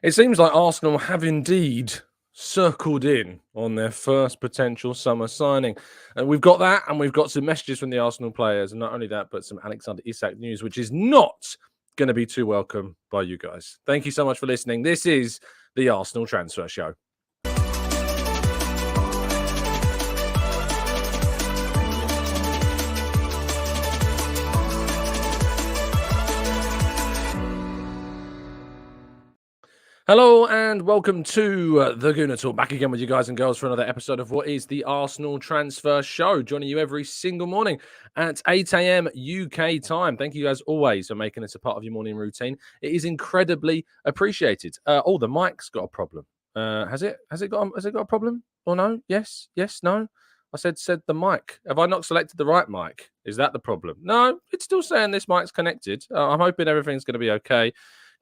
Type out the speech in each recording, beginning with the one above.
It seems like Arsenal have indeed circled in on their first potential summer signing. And we've got that, and we've got some messages from the Arsenal players. And not only that, but some Alexander Isak news, which is not going to be too welcome by you guys. Thank you so much for listening. This is the Arsenal Transfer Show. Hello and welcome to the Gooner Talk. Back again with you guys and girls for another episode of what is the Arsenal Transfer Show. Joining you every single morning at 8 a.m. UK time. Thank you guys always for making this a part of your morning routine. It is incredibly appreciated. The mic's got a problem. Has it got a problem? Or no? Yes, no. I said the mic. Have I not selected the right mic? Is that the problem? No, it's still saying this mic's connected. I'm hoping everything's going to be okay.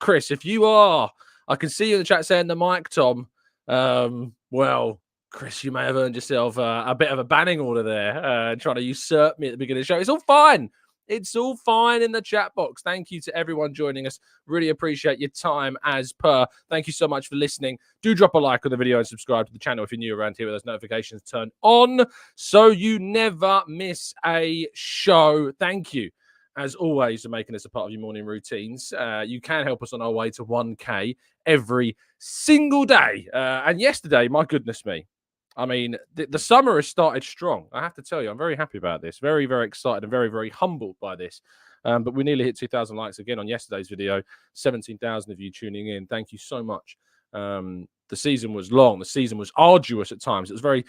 Chris, if you are, I can see you in the chat saying the mic, Tom. Well, Chris, you may have earned yourself a bit of a banning order there, trying to usurp me at the beginning of the show. It's all fine. It's all fine in the chat box. Thank you to everyone joining us. Really appreciate your time as per. Thank you so much for listening. Do drop a like on the video and subscribe to the channel if you're new around here with those notifications turned on so you never miss a show. Thank you, as always, for making this a part of your morning routines. You can help us on our way to 1K every single day. And yesterday, my goodness me, I mean, the summer has started strong. I have to tell you, I'm very happy about this. Very, very excited and very, very humbled by this. But we nearly hit 2,000 likes again on yesterday's video. 17,000 of you tuning in. Thank you so much. The season was long. The season was arduous at times. It was very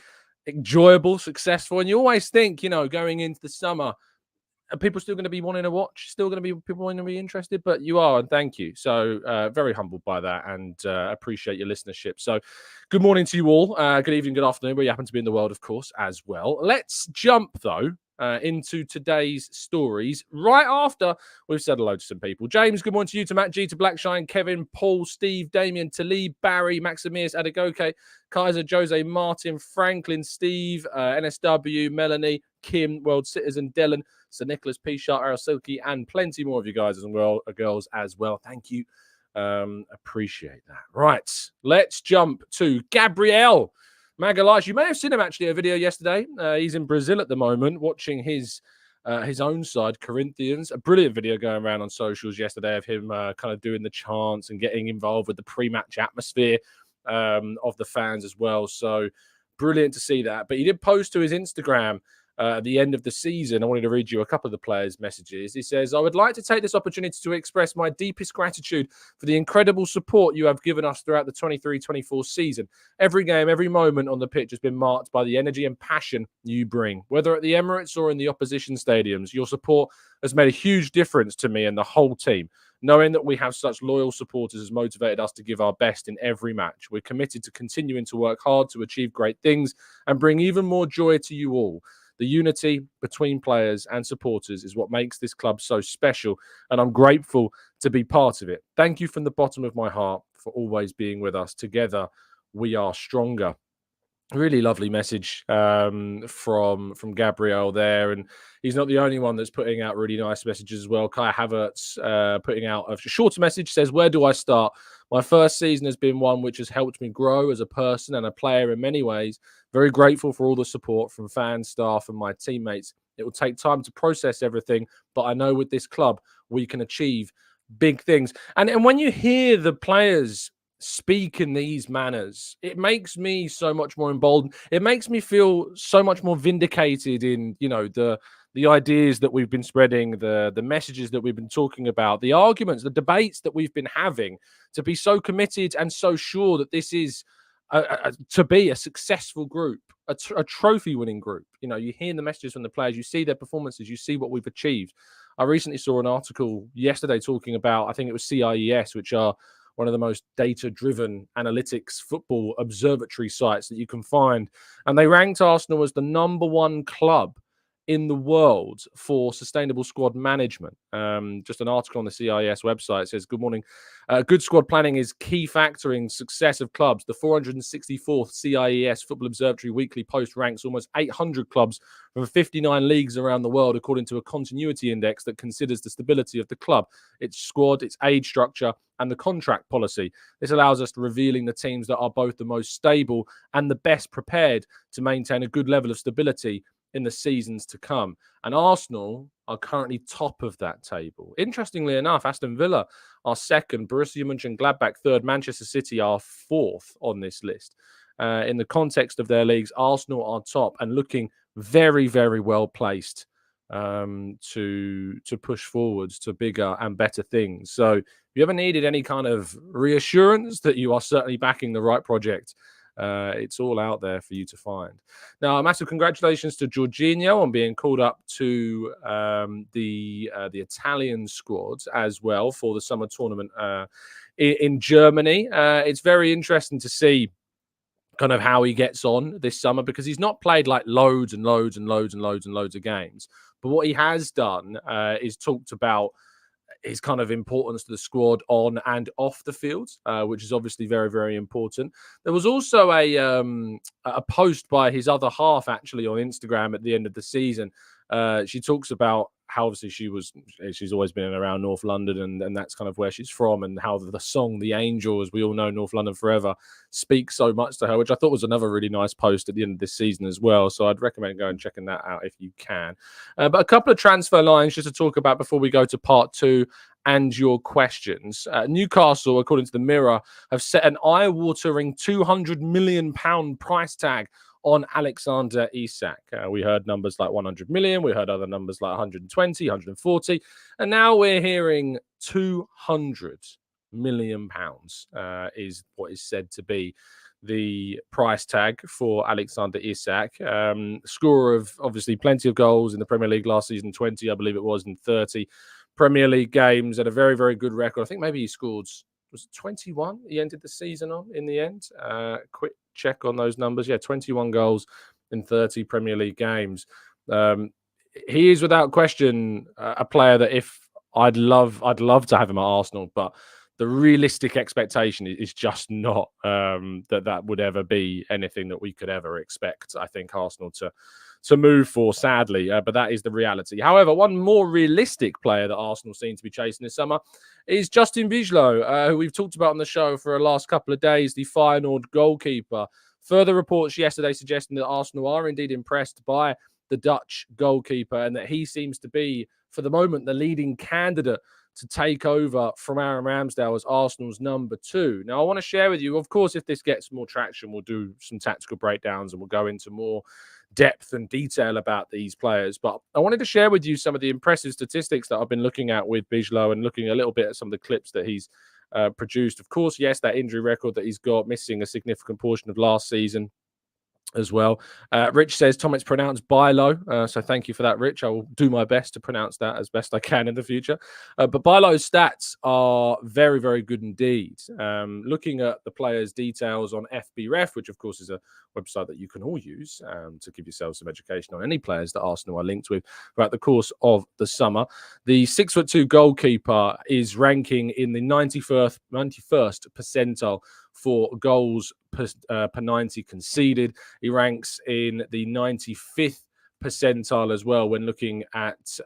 enjoyable, successful. And you always think, going into the summer, are people still going to be wanting to watch? Still going to be people wanting to be interested? But you are, and thank you. So very humbled by that and appreciate your listenership. So good morning to you all. Good evening, good afternoon, where you happen to be in the world, of course, as well. Let's jump, though, into today's stories right after we've said hello to some people. James, good morning to you, to Matt G, to Blackshine, Kevin, Paul, Steve, Damien, Talib, Barry, Maximius, Adegoke, Kaiser, Jose, Martin, Franklin, Steve, NSW, Melanie, Kim, World Citizen, Dylan, Sir Nicholas, P. Sharp, Arasilki, and plenty more of you guys as well, girls as well. Thank you. Appreciate that. Right, let's jump to Gabriel Magalhaes. You may have seen him actually a video yesterday. He's in Brazil at the moment watching his own side, Corinthians. A brilliant video going around on socials yesterday of him kind of doing the chants and getting involved with the pre-match atmosphere of the fans as well. So brilliant to see that. But he did post to his Instagram at the end of the season. I wanted to read you a couple of the players' messages. He says, I would like to take this opportunity to express my deepest gratitude for the incredible support you have given us throughout the 23-24 season. Every game, every moment on the pitch has been marked by the energy and passion you bring. Whether at the Emirates or in the opposition stadiums, your support has made a huge difference to me and the whole team. Knowing that we have such loyal supporters has motivated us to give our best in every match. We're committed to continuing to work hard to achieve great things and bring even more joy to you all. The unity between players and supporters is what makes this club so special, and I'm grateful to be part of it. Thank you from the bottom of my heart for always being with us. Together, we are stronger. Really lovely message from Gabriel there, and he's not the only one that's putting out really nice messages as well. Kai Havertz putting out a shorter message, says, where do I start? My first season has been one which has helped me grow as a person and a player in many ways. Very grateful for all the support from fans, staff, and my teammates. It will take time to process everything, but I know with this club we can achieve big things. And when you hear the players speak in these manners, it makes me so much more emboldened. It makes me feel so much more vindicated in, the ideas that we've been spreading, the messages that we've been talking about, the arguments, the debates that we've been having, to be so committed and so sure that this is to be a successful group, a trophy-winning group. You hear the messages from the players, you see their performances, you see what we've achieved. I recently saw an article yesterday talking about, I think it was CIES, which are one of the most data-driven analytics football observatory sites that you can find. And they ranked Arsenal as the #1 club in the world for sustainable squad management. Just an article on the CIS website says, good morning. Good squad planning is key factor in success of clubs. The 464th CIES Football Observatory Weekly Post ranks almost 800 clubs from 59 leagues around the world according to a continuity index that considers the stability of the club, its squad, its age structure, and the contract policy. This allows us to revealing the teams that are both the most stable and the best prepared to maintain a good level of stability in the seasons to come. And Arsenal are currently top of that table. Interestingly enough, Aston Villa are second, Borussia Mönchengladbach third, Manchester City are fourth on this list. In the context of their leagues, Arsenal are top and looking very, very well placed to push forwards to bigger and better things. So if you ever needed any kind of reassurance that you are certainly backing the right project, it's all out there for you to find. Now, a massive congratulations to Jorginho on being called up to the Italian squad as well for the summer tournament in Germany. It's very interesting to see kind of how he gets on this summer, because he's not played like loads and loads and loads and loads and loads of games. But what he has done is talked about his kind of importance to the squad on and off the field, which is obviously very, very important. There was also a post by his other half actually on Instagram at the end of the season. She talks about how obviously she's always been around North London, and that's kind of where she's from, and how the song The Angel, as we all know, North London Forever, speaks so much to her, which I thought was another really nice post at the end of this season as well. So I'd recommend going and checking that out if you can. But a couple of transfer lines just to talk about before we go to part two and your questions. Newcastle, according to the Mirror, have set an eye-watering £200 million price tag on Alexander Isak. We heard numbers like 100 million. We heard other numbers like 120, 140. And now we're hearing 200 million pounds is what is said to be the price tag for Alexander Isak. Scorer of obviously plenty of goals in the Premier League last season, 20, I believe it was, in 30 Premier League games, had a very, very good record. I think maybe he scored, was it 21 he ended the season on in the end? Quick check on those numbers. Yeah, 21 goals in 30 Premier League games. He is without question a player that if I'd love to have him at Arsenal, but the realistic expectation is just not that would ever be anything that we could ever expect, I think, Arsenal to move for, sadly, but that is the reality. However, one more realistic player that Arsenal seem to be chasing this summer is Justin Bijlow, who we've talked about on the show for the last couple of days, the Feyenoord goalkeeper. Further reports yesterday suggesting that Arsenal are indeed impressed by the Dutch goalkeeper and that he seems to be, for the moment, the leading candidate to take over from Aaron Ramsdale as Arsenal's number 2. Now, I want to share with you, of course, if this gets more traction, we'll do some tactical breakdowns and we'll go into more depth and detail about these players. But I wanted to share with you some of the impressive statistics that I've been looking at with Bijlow and looking a little bit at some of the clips that he's produced. Of course, yes, that injury record that he's got, missing a significant portion of last season as well. Rich says, Tom, it's pronounced Bijlow. So thank you for that, Rich. I will do my best to pronounce that as best I can in the future. But Bijlow's stats are very, very good indeed. Looking at the players' details on FBref, which of course is a website that you can all use to give yourselves some education on any players that Arsenal are linked with throughout the course of the summer. The 6'2" goalkeeper is ranking in the 91st percentile for goals per 90 conceded. He ranks in the 95th percentile as well when looking at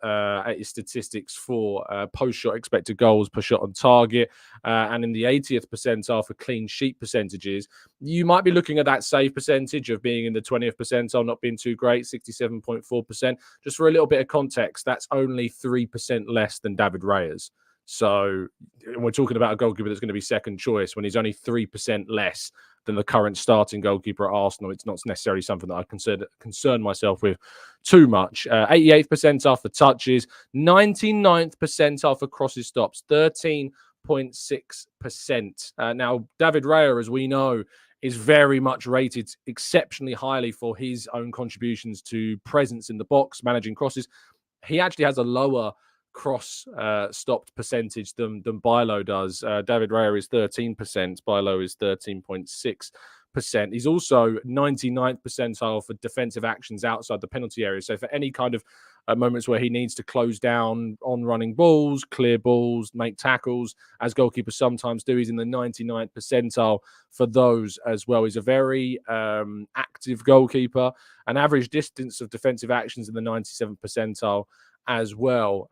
his statistics for post-shot expected goals per shot on target, and in the 80th percentile for clean sheet percentages. You might be looking at that save percentage of being in the 20th percentile, not being too great, 67.4%. Just for a little bit of context, that's only 3% less than David Raya's. So we're talking about a goalkeeper that's going to be second choice when he's only 3% less than the current starting goalkeeper at Arsenal. It's not necessarily something that I concern myself with too much. 88th percentile for touches, 99th percentile for crosses stops, 13.6%. Now, David Raya, as we know, is very much rated exceptionally highly for his own contributions to presence in the box, managing crosses. He actually has a lower cross stopped percentage than Bijlow does. David Raya is 13%, Bijlow is 13.6%. He's also 99th percentile for defensive actions outside the penalty area. So for any kind of moments where he needs to close down on running balls, clear balls, make tackles, as goalkeepers sometimes do, he's in the 99th percentile for those as well. He's a very active goalkeeper, an average distance of defensive actions in the 97th percentile as well.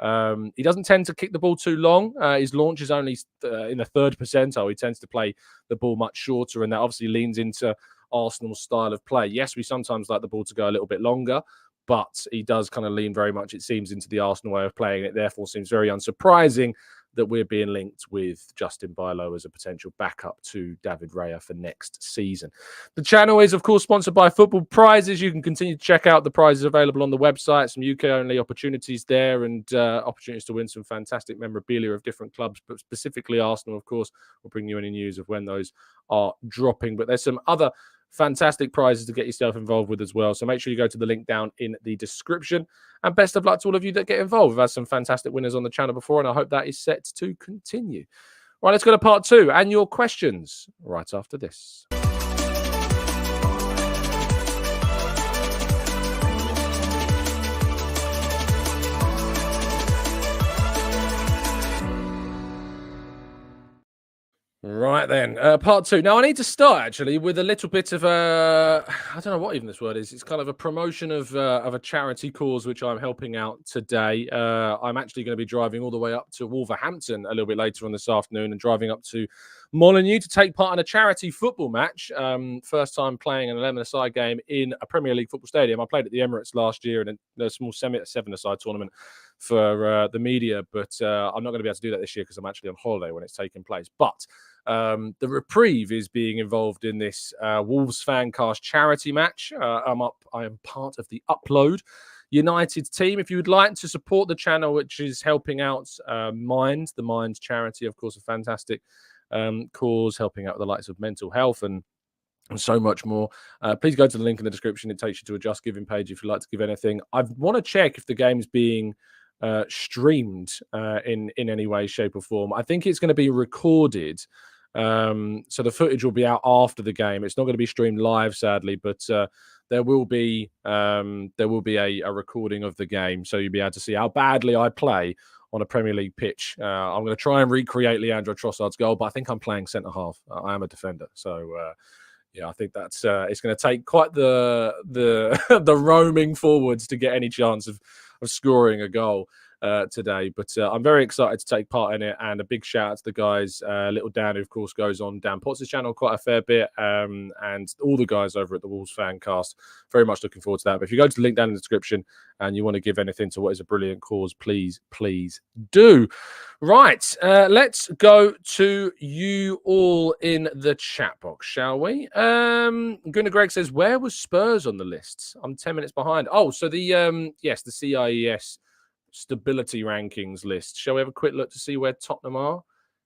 He doesn't tend to kick the ball too long. His launch is only in the 3rd percentile. He tends to play the ball much shorter, and that obviously leans into Arsenal's style of play. Yes, we sometimes like the ball to go a little bit longer, but he does kind of lean very much, it seems, into the Arsenal way of playing. It therefore seems very unsurprising that we're being linked with Justin Bijlow as a potential backup to David Raya for next season. The channel is, of course, sponsored by Football Prizes. You can continue to check out the prizes available on the website, some UK-only opportunities there, and opportunities to win some fantastic memorabilia of different clubs, but specifically Arsenal, of course. We'll bring you any news of when those are dropping. But there's some other fantastic prizes to get yourself involved with as well. So make sure you go to the link down in the description. And best of luck to all of you that get involved. We've had some fantastic winners on the channel before, and I hope that is set to continue. Right, let's go to part 2 and your questions right after this. Right then, part 2. Now I need to start actually with a little bit of I don't know what even this word is. It's kind of a promotion of a charity cause which I'm helping out today. I'm actually going to be driving all the way up to Wolverhampton a little bit later on this afternoon and driving up to Molineux to take part in a charity football match. First time playing an 11-a-side game in a Premier League football stadium. I played at the Emirates last year in a small 7-a-side tournament for the media, but I'm not going to be able to do that this year because I'm actually on holiday when it's taking place. But the Reprieve is being involved in this Wolves Fancast charity match. I am part of the Upload United team. If you would like to support the channel, which is helping out the Mind charity, of course, a fantastic cause helping out with the likes of mental health and so much more. Please go to the link in the description. It takes you to a Just Giving page if you'd like to give anything. I want to check if the game's being streamed in any way, shape, or form. I think it's going to be recorded. So the footage will be out after the game. It's not going to be streamed live, sadly, but there will be a recording of the game, so you'll be able to see how badly I play on a Premier League pitch. I'm going to try and recreate Leandro Trossard's goal, but I think I'm playing centre half. I am a defender, so yeah, I think that's it's going to take quite the the roaming forwards to get any chance of scoring a goal today. But I'm very excited to take part in it, and a big shout out to the guys. Little Dan, who of course goes on Dan Potts' channel quite a fair bit, and all the guys over at the Wolves Fancast. Very much looking forward to that. But if you go to the link down in the description and you want to give anything to what is a brilliant cause, please do. Right, let's go to you all in the chat box, shall we? Gooner Greg says, where was Spurs on the list? I'm 10 minutes behind. Oh, so the yes, the CIES stability rankings list. Shall we have a quick look to see where Tottenham are?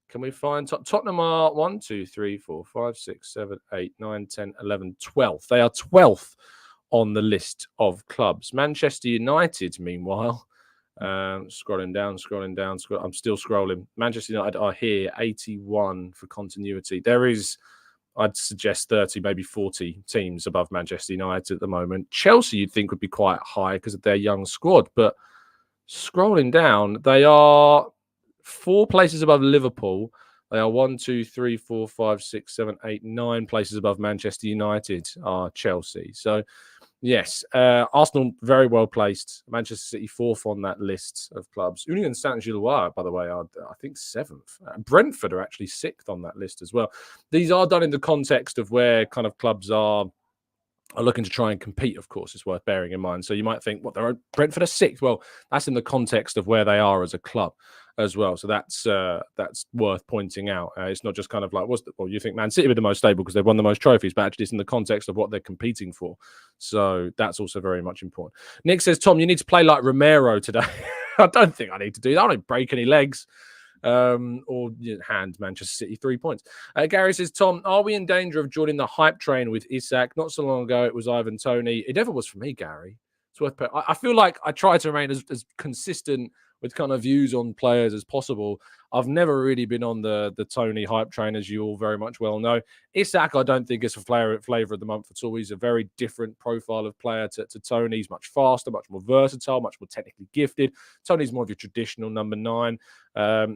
Can we find Tottenham are 1, 2, 3, 4, 5, 6, 7, 8, 9, 10, 11, 12th. They are 12th on the list of clubs. Manchester United, meanwhile, scrolling down. I'm still scrolling. Manchester United are here, 81 for continuity. There is, I'd suggest 30, maybe 40 teams above Manchester United at the moment. Chelsea, you'd think, would be quite high because of their young squad, but scrolling down, they are 4 places above Liverpool. They are 1, 2, 3, 4, 5, 6, 7, 8, 9 places above Manchester United are Chelsea. So, yes, Arsenal very well placed. Manchester City 4th on that list of clubs. Union Saint-Gilloise, by the way, are I think 7th. Brentford are actually 6th on that list as well. These are done in the context of where kind of clubs are looking to try and compete, of course, is worth bearing in mind. So you might think, what, Brentford are 6th? Well, that's in the context of where they are as a club as well. So that's worth pointing out. It's not just kind of like, well, you think Man City were the most stable because they've won the most trophies, but actually it's in the context of what they're competing for. So that's also very much important. Nick says, Tom, you need to play like Romero today. I don't think I need to do that. I don't break any legs. Or hand Manchester City 3 points. Gary says, Tom, are we in danger of joining the hype train with Isak? Not so long ago, it was Ivan Toney. It never was for me, Gary. It's worth. I feel like I try to remain as consistent kind of views on players as possible. I've never really been on the Tony hype train, as you all very much well know. Isak, I don't think is a flavor of the month at all. He's a very different profile of player to Tony. He's much faster, much more versatile, much more technically gifted. Tony's more of your traditional number 9.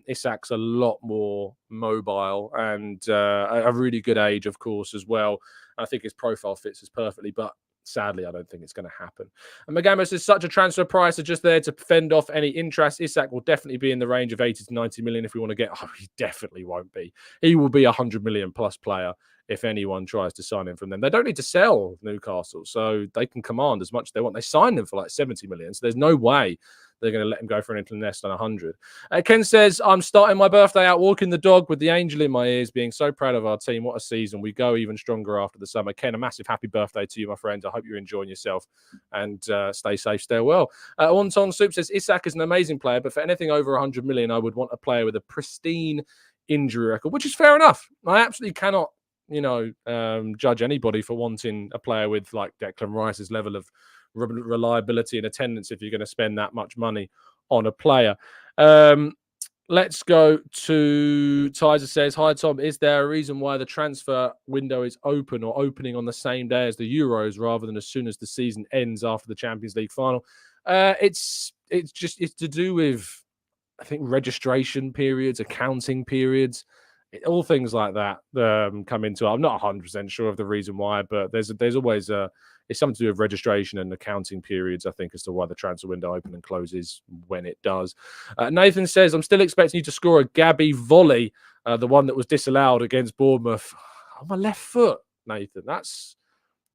Isak's a lot more mobile and a really good age, of course, as well. I think his profile fits us perfectly, but sadly, I don't think it's going to happen. And Magalhaes is such a transfer price are just there to fend off any interest. Isak will definitely be in the range of 80 to 90 million if we want to get. Oh, he definitely won't be. He will be a 100 million plus player if anyone tries to sign him from them. They don't need to sell Newcastle, so they can command as much as they want. They signed him for like 70 million, so there's no way they're going to let him go for anything less than 100. Ken says, I'm starting my birthday out walking the dog with the angel in my ears, being so proud of our team. What a season. We go even stronger after the summer. Ken, a massive happy birthday to you, my friend. I hope you're enjoying yourself and stay safe, stay well. Wonton Soup says, Isak is an amazing player, but for anything over 100 million, I would want a player with a pristine injury record, which is fair enough. I absolutely cannot judge anybody for wanting a player with like Declan Rice's level of reliability and attendance if you're going to spend that much money on a player. Let's go to Tizer says, hi Tom, is there a reason why the transfer window is open or opening on the same day as the Euros rather than as soon as the season ends after the Champions League final? It's to do with, I think, registration periods, accounting periods, all things like that come into it. I'm not 100% sure of the reason why, but there's always it's something to do with registration and accounting periods, I think, as to why the transfer window opens and closes when it does. Nathan says, I'm still expecting you to score a Gabby volley, the one that was disallowed against Bournemouth. On my left foot, Nathan. That's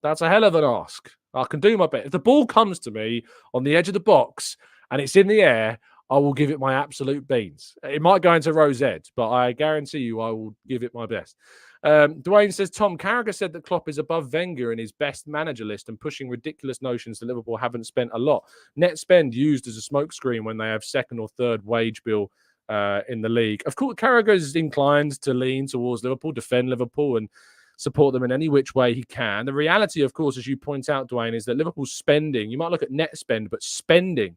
a hell of an ask. I can do my best. If the ball comes to me on the edge of the box and it's in the air, I will give it my absolute beans. It might go into Rosette, but I guarantee you I will give it my best. Dwayne says, Tom Carragher said that Klopp is above Wenger in his best manager list and pushing ridiculous notions that Liverpool haven't spent a lot. Net spend used as a smokescreen when they have second or third wage bill in the league. Of course, Carragher is inclined to lean towards Liverpool, defend Liverpool and support them in any which way he can. The reality, of course, as you point out, Dwayne, is that Liverpool's spending, you might look at net spend, but spending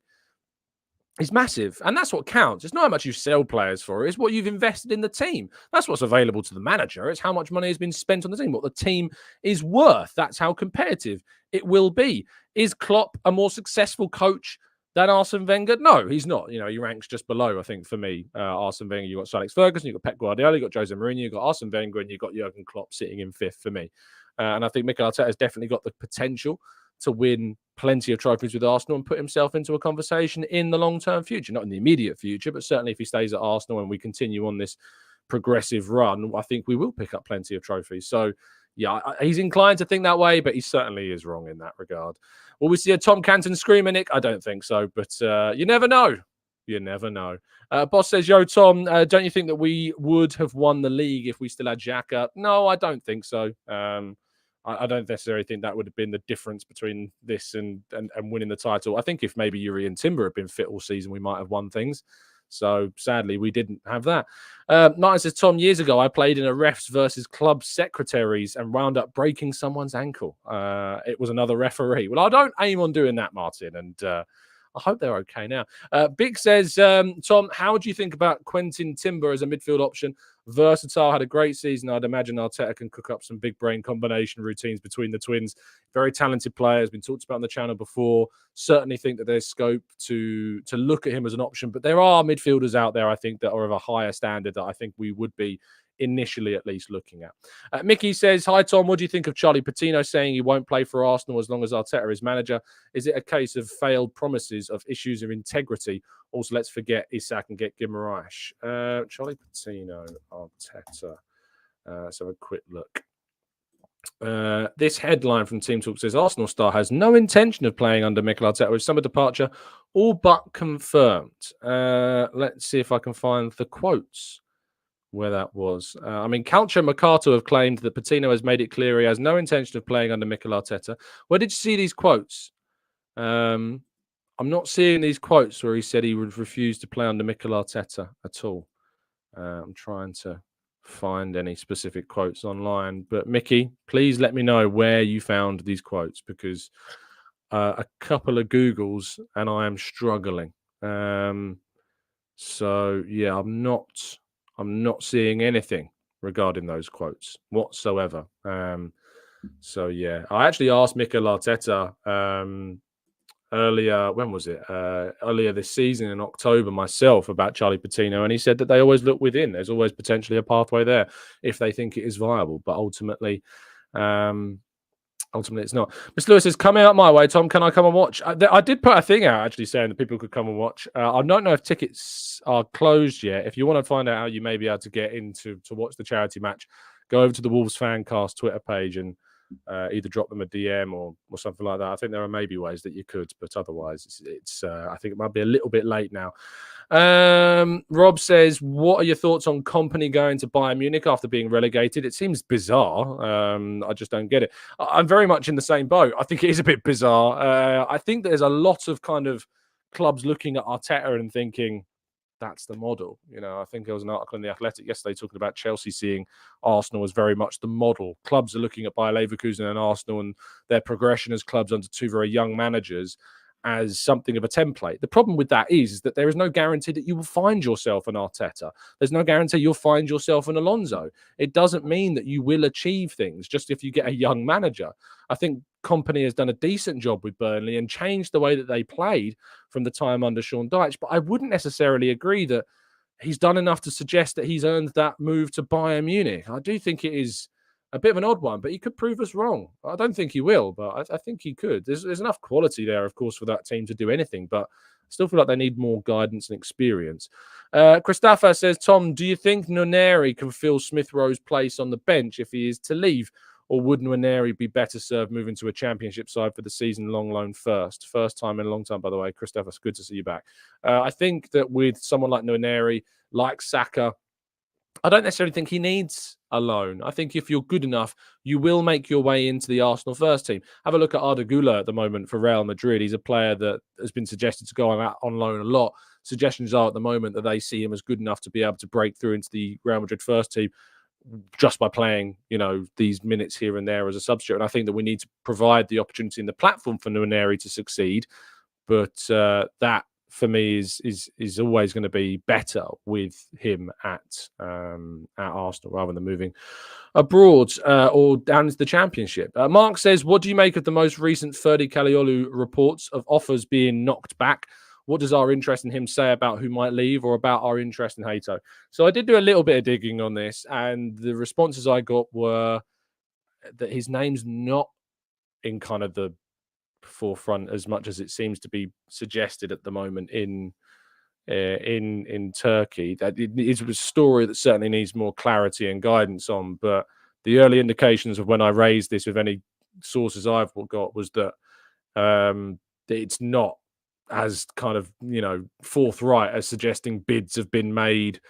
is massive. And that's what counts. It's not how much you sell players for. It's what you've invested in the team. That's what's available to the manager. It's how much money has been spent on the team, what the team is worth. That's how competitive it will be. Is Klopp a more successful coach than Arsene Wenger? No, he's not. He ranks just below, I think, for me. Arsene Wenger, you've got Sir Alex Ferguson, you've got Pep Guardiola, you've got Jose Mourinho, you've got Arsene Wenger, and you've got Jurgen Klopp sitting in fifth for me. And I think Mikel Arteta has definitely got the potential to win plenty of trophies with Arsenal and put himself into a conversation in the long-term future. Not in the immediate future, but certainly if he stays at Arsenal and we continue on this progressive run, I think we will pick up plenty of trophies. So, yeah, he's inclined to think that way, but he certainly is wrong in that regard. Will we see a Tom Canton screamer, Nick? I don't think so, but you never know. You never know. Boss says, yo, Tom, don't you think that we would have won the league if we still had Xhaka? No, I don't think so. I don't necessarily think that would have been the difference between this and winning the title. I think if maybe Yuri and Timber had been fit all season, we might have won things. So sadly, we didn't have that. Martin says, Tom, years ago, I played in a refs versus club secretaries and wound up breaking someone's ankle. It was another referee. Well, I don't aim on doing that, Martin, and I hope they're okay now. Big says, Tom, how do you think about Quentin Timber as a midfield option? Versatile, had a great season. I'd imagine Arteta can cook up some big brain combination routines between the twins. Very talented player, has been talked about on the channel before. Certainly think that there's scope to look at him as an option. But there are midfielders out there, I think, that are of a higher standard that I think we would be initially at least looking at. Mickey says, hi Tom, what do you think of Charlie Patino saying he won't play for Arsenal as long as Arteta is manager? Is it a case of failed promises of issues of integrity? Also, let's forget Isak and get Guimaraes. Charlie Patino, Arteta. Let's have a quick look. This headline from Team Talk says Arsenal star has no intention of playing under Mikel Arteta with summer departure all but confirmed. Let's see if I can find the quotes where that was. Calcio Mercato have claimed that Patino has made it clear he has no intention of playing under Mikel Arteta. Where did you see these quotes? I'm not seeing these quotes where he said he would refuse to play under Mikel Arteta at all. I'm trying to find any specific quotes online. But Mickey, please let me know where you found these quotes, because a couple of Googles and I am struggling. So yeah, I'm not seeing anything regarding those quotes whatsoever. So yeah, I actually asked Mikel Arteta earlier. When was it? Earlier this season in October myself about Charlie Patino, and he said that they always look within. There's always potentially a pathway there if they think it is viable, but ultimately. Ultimately, it's not. Miss Lewis is coming out my way. Tom, can I come and watch? I did put a thing out actually saying that people could come and watch. I don't know if tickets are closed yet. If you want to find out how you may be able to get in to watch the charity match, go over to the Wolves Fancast Twitter page and either drop them a DM or something like that. I think there are maybe ways that you could, but otherwise, it's I think it might be a little bit late now. Rob says, what are your thoughts on Kompany going to Bayern Munich after being relegated? It seems bizarre. I just don't get it. I'm very much in the same boat. I think it is a bit bizarre. I think there's a lot of kind of clubs looking at Arteta and thinking that's the model. I think there was an article in The Athletic yesterday talking about Chelsea seeing Arsenal as very much the model. Clubs are looking at Bayer Leverkusen and Arsenal and their progression as clubs under two very young managers as something of a template. The problem with that is that there is no guarantee that you will find yourself an Arteta. There's no guarantee you'll find yourself an Alonso. It doesn't mean that you will achieve things just if you get a young manager. I think Kompany has done a decent job with Burnley and changed the way that they played from the time under Sean Dyche, but I wouldn't necessarily agree that he's done enough to suggest that he's earned that move to Bayern Munich. I do think it is a bit of an odd one, but he could prove us wrong. I don't think he will, but I think he could. There's enough quality there, of course, for that team to do anything, but I still feel like they need more guidance and experience. Christopher says, Tom, do you think Nwaneri can fill Smith Rowe's place on the bench if he is to leave? Or would Nwaneri be better served moving to a championship side for the season-long loan first? First time in a long time, by the way. Christopher, it's good to see you back. I think that with someone like Nwaneri, like Saka, I don't necessarily think he needs a loan. I think if you're good enough, you will make your way into the Arsenal first team. Have a look at Arda Güler at the moment for Real Madrid. He's a player that has been suggested to go on loan a lot. Suggestions are at the moment that they see him as good enough to be able to break through into the Real Madrid first team just by playing, these minutes here and there as a substitute. And I think that we need to provide the opportunity and the platform for Nwaneri to succeed. But that, for me, is always going to be better with him at Arsenal rather than moving abroad or down into the Championship. Mark says, what do you make of the most recent Ferdi Kaliolu reports of offers being knocked back? What does our interest in him say about who might leave or about our interest in Hato? So I did do a little bit of digging on this, and the responses I got were that his name's not in kind of the forefront as much as it seems to be suggested at the moment in Turkey. That it is a story that certainly needs more clarity and guidance on. But the early indications of when I raised this with any sources I've got was that it's not as kind of forthright as suggesting bids have been made,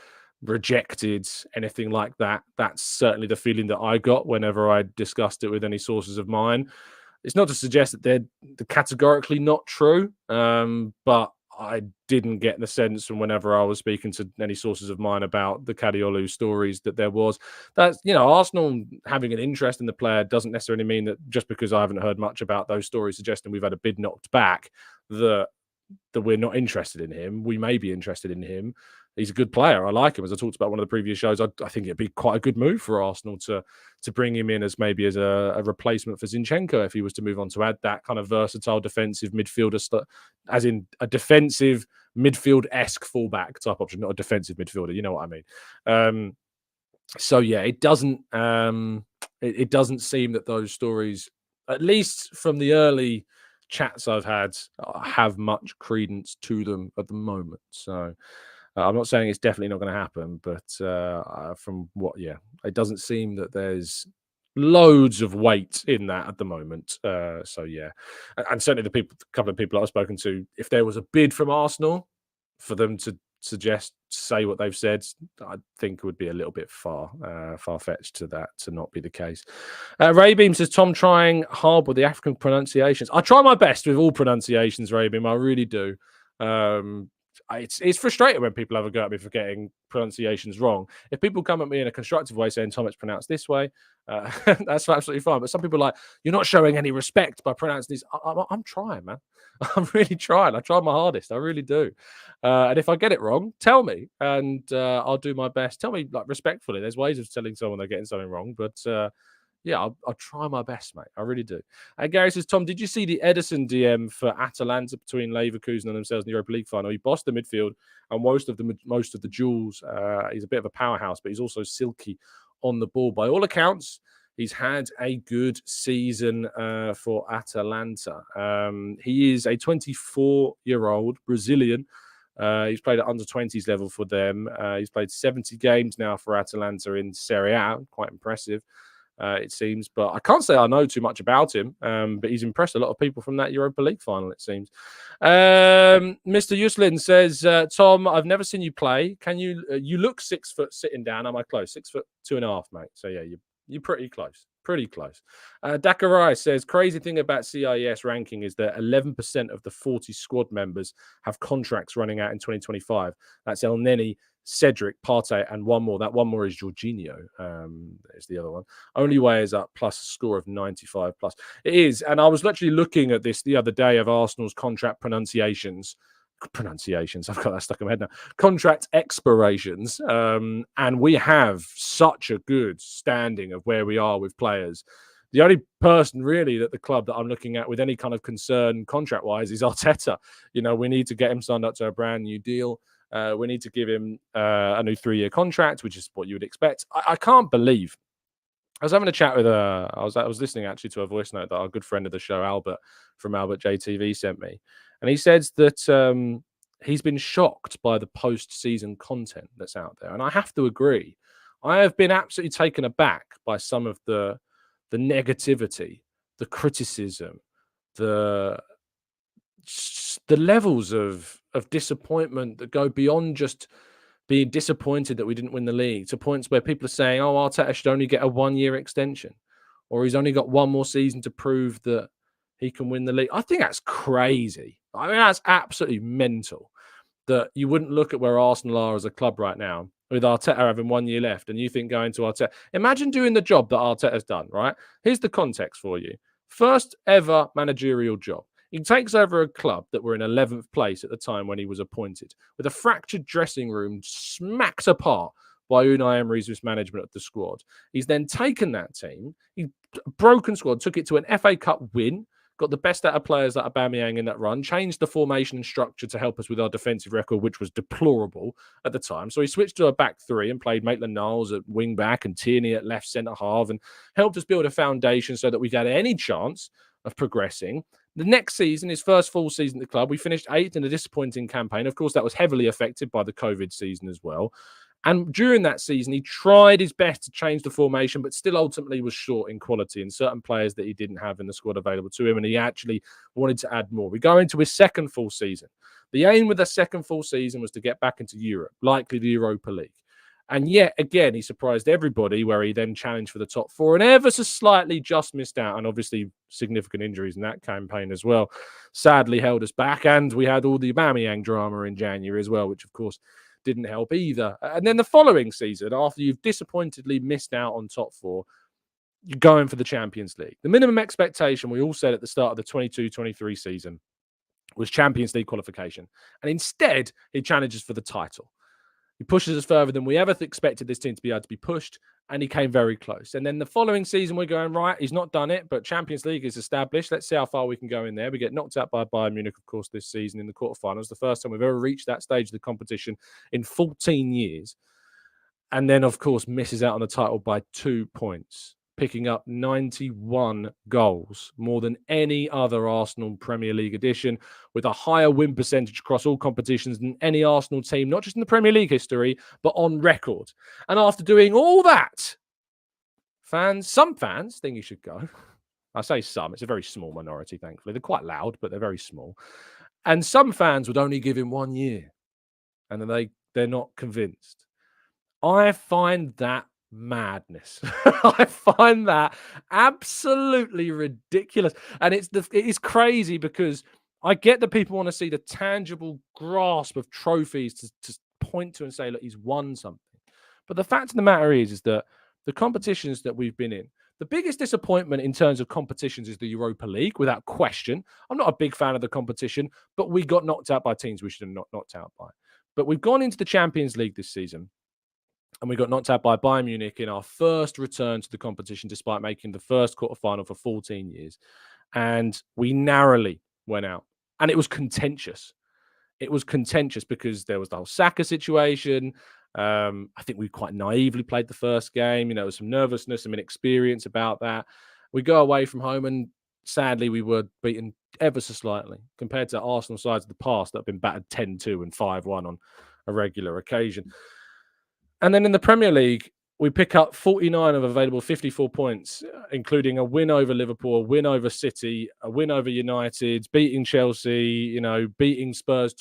rejected, anything like that. That's certainly the feeling that I got whenever I discussed it with any sources of mine. It's not to suggest that they're categorically not true, but I didn't get the sense from whenever I was speaking to any sources of mine about the Kadiolu stories that there was. That's, Arsenal having an interest in the player doesn't necessarily mean that just because I haven't heard much about those stories suggesting we've had a bid knocked back, that we're not interested in him. We may be interested in him. He's a good player. I like him. As I talked about one of the previous shows, I think it'd be quite a good move for Arsenal to bring him in as a replacement for Zinchenko if he was to move on, to add that kind of versatile defensive midfielder, as in a defensive midfield-esque fullback type option, not a defensive midfielder. You know what I mean? So yeah, it doesn't seem that those stories, at least from the early chats I've had, have much credence to them at the moment. So I'm not saying it's definitely not going to happen, but it doesn't seem that there's loads of weight in that at the moment. So yeah, and certainly the couple of people I've spoken to, if there was a bid from Arsenal for them to say what they've said, I think it would be a little bit far-fetched to not be the case. Raybeam says, Tom trying hard with the African pronunciations. I try my best with all pronunciations, Raybeam. I really do. it's frustrating when people have a go at me for getting pronunciations wrong. If people come at me in a constructive way saying, Tom, it's pronounced this way, that's absolutely fine. But some people are like, you're not showing any respect by pronouncing this. I'm trying, man. I'm really trying. I try my hardest. I really do. And if I get it wrong, tell me, and I'll do my best. Tell me, like, respectfully. There's ways of telling someone they're getting something wrong, but yeah, I'll try my best, mate. I really do. And Gary says, Tom, did you see the Edison DM for Atalanta between Leverkusen and themselves in the Europa League final? He bossed the midfield and most of the duels. He's a bit of a powerhouse, but he's also silky on the ball. By all accounts, he's had a good season for Atalanta. He is a 24-year-old Brazilian. He's played at under 20s level for them. He's played 70 games now for Atalanta in Serie A. Quite impressive. It seems, but I can't say I know too much about him. But he's impressed a lot of people from that Europa League final, it seems. Mr. Yuslin says, Tom, I've never seen you play. Can you? You look 6 foot sitting down. Am I close? 6'2.5", mate. So yeah, you're pretty close. Pretty close. Dakarai says, crazy thing about CIS ranking is that 11% of the 40 squad members have contracts running out in 2025. That's El Neni, Cedric, Partey, and one more. That one more is Jorginho. There's the other one. Only way is up, plus a score of 95 plus. It is. And I was literally looking at this the other day of Arsenal's contract pronunciations. I've got that stuck in my head now. Contract expirations, and we have such a good standing of where we are with players. The only person really that the club that I'm looking at with any kind of concern contract-wise is Arteta. You know, we need to get him signed up to a brand new deal. We need to give him a new 3-year contract, which is what you would expect. I can't believe. I was having a chat with I was listening actually to a voice note that our good friend of the show, Albert from Albert JTV, sent me. And he says that he's been shocked by the post-season content that's out there. And I have to agree. I have been absolutely taken aback by some of the negativity, the criticism, the levels of disappointment that go beyond just being disappointed that we didn't win the league to points where people are saying, oh, Arteta should only get a 1-year extension, or he's only got one more season to prove that he can win the league. I think that's crazy. I mean, that's absolutely mental that you wouldn't look at where Arsenal are as a club right now with Arteta having 1 year left and you think going to Arteta. Imagine doing the job that Arteta's done, right? Here's the context for you. First ever managerial job. He takes over a club that were in 11th place at the time when he was appointed, with a fractured dressing room smacked apart by Unai Emery's mismanagement of the squad. He's then taken that team, broken squad, took it to an FA Cup win, got the best out of players like Aubameyang in that run, changed the formation and structure to help us with our defensive record, which was deplorable at the time. So he switched to a back three and played Maitland-Niles at wing back and Tierney at left centre half and helped us build a foundation so that we've had any chance of progressing. The next season, his first full season at the club, we finished 8th in a disappointing campaign. Of course, that was heavily affected by the COVID season as well. And during that season, he tried his best to change the formation, but still ultimately was short in quality in certain players that he didn't have in the squad available to him. And he actually wanted to add more. We go into his second full season. The aim with the second full season was to get back into Europe, likely the Europa League. And yet again, he surprised everybody where he then challenged for the top 4 and ever so slightly just missed out. And obviously significant injuries in that campaign as well sadly held us back. And we had all the Aubameyang drama in January as well, which of course didn't help either. And then the following season, after you've disappointedly missed out on top 4, you're going for the Champions League. The minimum expectation, we all said at the start of the 22-23 season, was Champions League qualification. And instead, he challenges for the title. He pushes us further than we ever expected this team to be able to be pushed, and he came very close. And then the following season, we're going, right, he's not done it, but Champions League is established. Let's see how far we can go in there. We get knocked out by Bayern Munich, of course, this season in the quarterfinals. The first time we've ever reached that stage of the competition in 14 years. And then, of course, misses out on the title by 2 points, picking up 91 goals, more than any other Arsenal Premier League edition, with a higher win percentage across all competitions than any Arsenal team, not just in the Premier League history, but on record. And after doing all that, some fans think he should go. I say some, it's a very small minority, thankfully. They're quite loud, but they're very small. And some fans would only give him 1 year, and then they're not convinced. I find that madness. I find that absolutely ridiculous. And it is crazy because I get that people want to see the tangible grasp of trophies to point to and say, look, he's won something. But the fact of the matter is that the competitions that we've been in, the biggest disappointment in terms of competitions is the Europa League, without question. I'm not a big fan of the competition, but we got knocked out by teams we should have not knocked out by. But we've gone into the Champions League this season, and we got knocked out by Bayern Munich in our first return to the competition, despite making the first quarterfinal for 14 years. And we narrowly went out. And it was contentious. It was contentious because there was the whole Saka situation. I think we quite naively played the first game. There was some nervousness, some inexperience about that. We go away from home, and sadly, we were beaten ever so slightly compared to Arsenal sides of the past that have been battered 10-2 and 5-1 on a regular occasion. And then in the Premier League, we pick up 49 of available 54 points, including a win over Liverpool, a win over City, a win over United, beating Chelsea, beating Spurs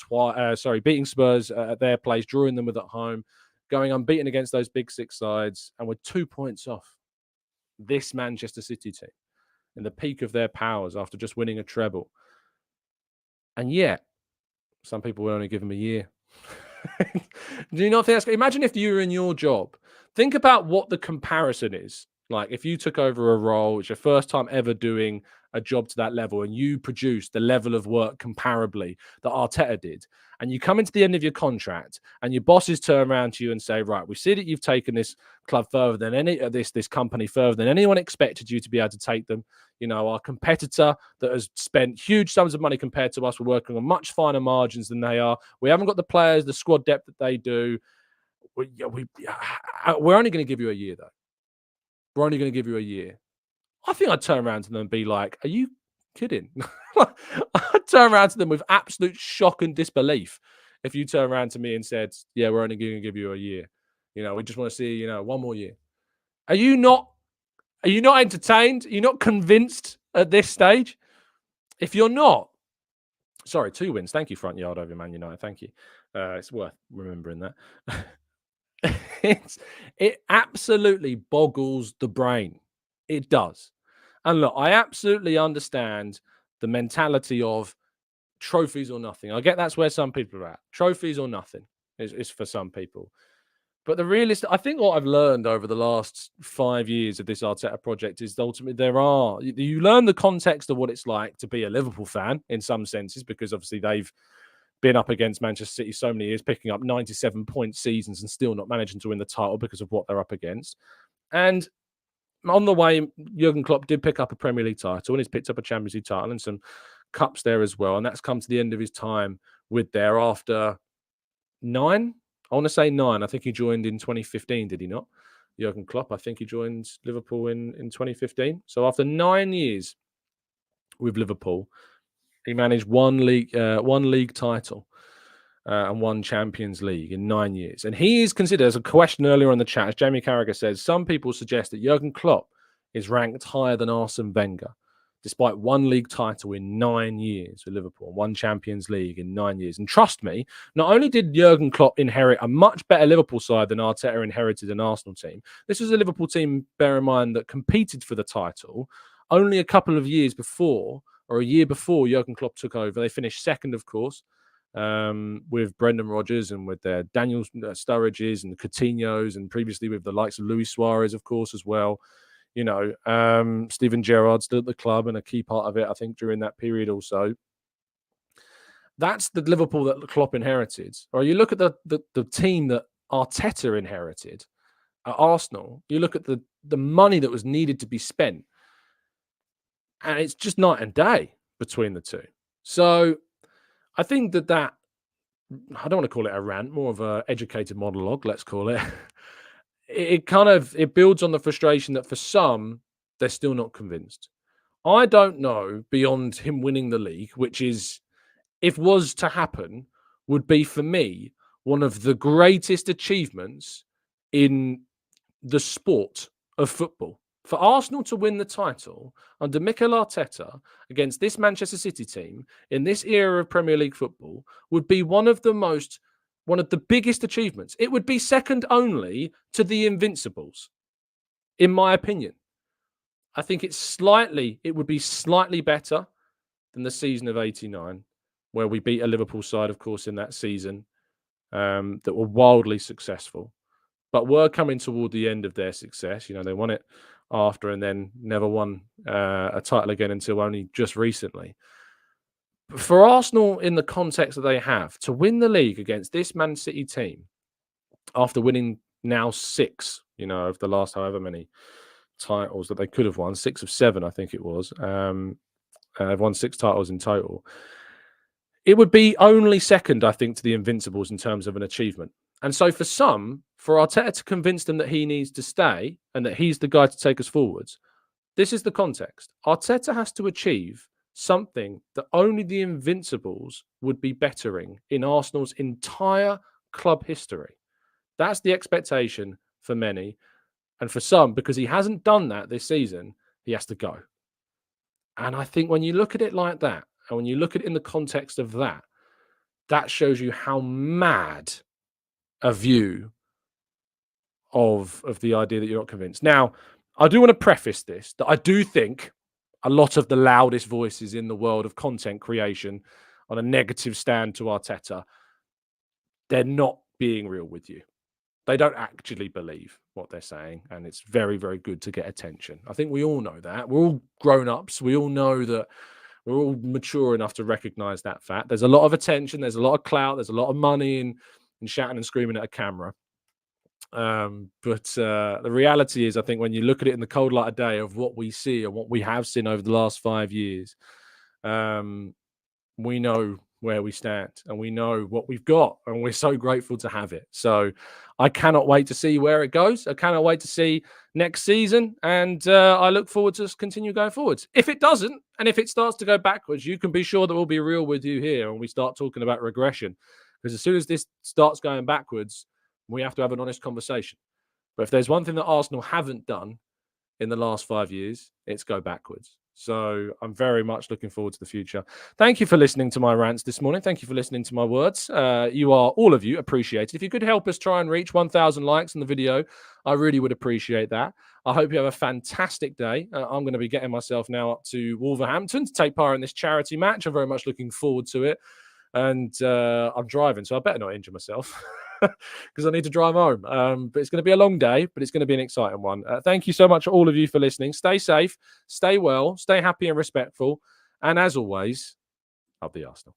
beating Spurs at their place, drawing them with at home, going unbeaten against those big six sides, and we're 2 points off this Manchester City team in the peak of their powers after just winning a treble. And yet, some people will only give them a year. Do you not think that's... Imagine if you were in your job. Think about what the comparison is. Like if you took over a role, it's your first time ever doing a job to that level, and you produced the level of work comparably that Arteta did, and you come into the end of your contract, and your bosses turn around to you and say, right, we see that you've taken this club further than this company further than anyone expected you to be able to take them. Our competitor that has spent huge sums of money compared to us, we're working on much finer margins than they are. We haven't got the players, the squad depth that they do. We're only going to give you a year, though. We're only going to give you a year. I think I'd turn around to them and be like, are you kidding? I'd turn around to them with absolute shock and disbelief if you turn around to me and said, yeah, we're only going to give you a year. We just want to see, one more year. Are you not entertained? Are you not convinced at this stage? If you're not, sorry, 2 wins. Thank you, front yard over Man United. Thank you. It's worth remembering that. It absolutely boggles the brain. It does. And look, I absolutely understand the mentality of trophies or nothing. I get that's where some people are at. Trophies or nothing is for some people. But I think what I've learned over the last 5 years of this Arteta project is ultimately you learn the context of what it's like to be a Liverpool fan in some senses, because obviously they've been up against Manchester City so many years, picking up 97-point seasons and still not managing to win the title because of what they're up against. And on the way, Jurgen Klopp did pick up a Premier League title, and he's picked up a Champions League title and some cups there as well. And that's come to the end of his time with there after 9. I want to say 9. I think he joined in 2015, did he not? Jurgen Klopp, I think he joined Liverpool in 2015. So after 9 years with Liverpool, he managed one league title and 1 Champions League in 9 years. And he is considered, as a question earlier in the chat, as Jamie Carragher says, some people suggest that Jurgen Klopp is ranked higher than Arsene Wenger, despite 1 league title in 9 years with Liverpool, 1 Champions League in 9 years. And trust me, not only did Jurgen Klopp inherit a much better Liverpool side than Arteta inherited an Arsenal team, this was a Liverpool team, bear in mind, that competed for the title only a couple of years before, or a year before Jurgen Klopp took over. They finished second, of course, with Brendan Rodgers and with their Daniel Sturridges and the Coutinhos, and previously with the likes of Luis Suarez, of course, as well. Steven Gerrard's still at the club and a key part of it, I think, during that period also. That's the Liverpool that Klopp inherited. Or you look at the team that Arteta inherited at Arsenal, you look at the money that was needed to be spent, and it's just night and day between the two. So I think that I don't want to call it a rant, more of an educated monologue, let's call it. It builds on the frustration that for some, they're still not convinced. I don't know, beyond him winning the league, which is, if was to happen, would be for me one of the greatest achievements in the sport of football. For Arsenal to win the title under Mikel Arteta against this Manchester City team in this era of Premier League football would be one of the biggest achievements. It would be second only to the Invincibles, in my opinion. I think it would be slightly better than the season of 89. where we beat a Liverpool side, of course, in that season, that were wildly successful, but were coming toward the end of their success. They won it after and then never won a title again until only just recently. For Arsenal, in the context that they have, to win the league against this Man City team, after winning now 6, of the last however many titles that they could have won, 6 of 7, I think it was. They've won 6 titles in total. It would be only second, I think, to the Invincibles in terms of an achievement. And so for Arteta to convince them that he needs to stay and that he's the guy to take us forwards, this is the context. Arteta has to achieve something that only the Invincibles would be bettering in Arsenal's entire club history. That's the expectation for many. And for some, because he hasn't done that this season, he has to go. And I think when you look at it like that, and when you look at it in the context of that, that shows you how mad a view of the idea that you're not convinced. Now, I do want to preface this, that I do think a lot of the loudest voices in the world of content creation on a negative stand to Arteta, they're not being real with you. They don't actually believe what they're saying, and it's very, very good to get attention. I think we all know that. We're all grown-ups. We all know that. We're all mature enough to recognize that fact. There's a lot of attention. There's a lot of clout. There's a lot of money in shouting and screaming at a camera. But the reality is, I think when you look at it in the cold light of day of what we see and what we have seen over the last 5 years, we know where we stand and we know what we've got, and we're so grateful to have it. So I cannot wait to see where it goes. I cannot wait to see next season, and I look forward to us continue going forwards. If it doesn't, and if it starts to go backwards, you can be sure that we'll be real with you here and we start talking about regression, because as soon as this starts going backwards, we have to have an honest conversation. But if there's one thing that Arsenal haven't done in the last 5 years, it's go backwards. So I'm very much looking forward to the future. Thank you for listening to my rants this morning. Thank you for listening to my words. You are, all of you, appreciated. If you could help us try and reach 1,000 likes on the video, I really would appreciate that. I hope you have a fantastic day. I'm going to be getting myself now up to Wolverhampton to take part in this charity match. I'm very much looking forward to it. And I'm driving, so I better not injure myself because I need to drive home. But it's going to be a long day, but it's going to be an exciting one. Thank you so much, all of you, for listening. Stay safe, stay well, stay happy and respectful. And as always, up the Arsenal.